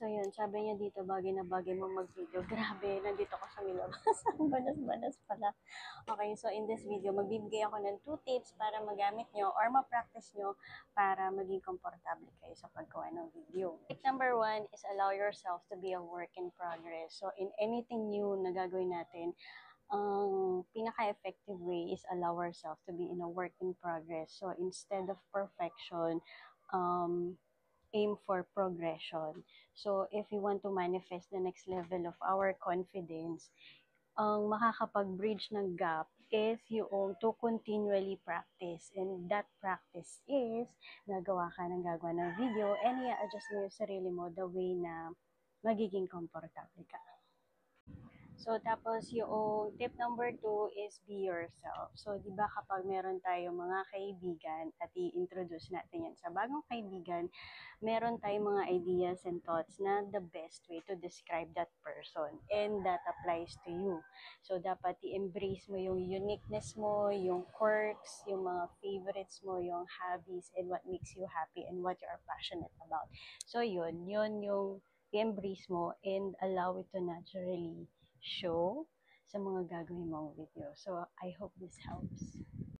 So yun, sabi niya dito, bagay na bagay mo mag-video. Grabe, nandito ko sa Milabas. Ang banas-banas pala. Okay, so in this video, magbibigay ako ng 2 tips para magamit nyo or ma-practice nyo para maging komportable kayo sa paggawa ng video. Tip number 1 is allow yourself to be a work in progress. So in anything new na gagawin natin, ang pinaka-effective way is allow ourselves to be in a work in progress. So instead of perfection, aim for progression. So if we want to manifest the next level of our confidence, ang makakapag-bridge ng gap is yung to continually practice. And that practice is gagawa ka ng gagawa ng video and i-adjust mo yung sarili mo the way na magiging komportable ka. So, tapos yung tip number 2 is be yourself. So, di ba kapag meron tayong mga kaibigan at i-introduce natin yan sa bagong kaibigan, meron tayong mga ideas and thoughts na the best way to describe that person. And that applies to you. So, dapat i-embrace mo yung uniqueness mo, yung quirks, yung mga favorites mo, yung hobbies, and what makes you happy and what you are passionate about. So, yun yung i-embrace mo and allow it to naturally show sa mga gagawin mong video. So, I hope this helps.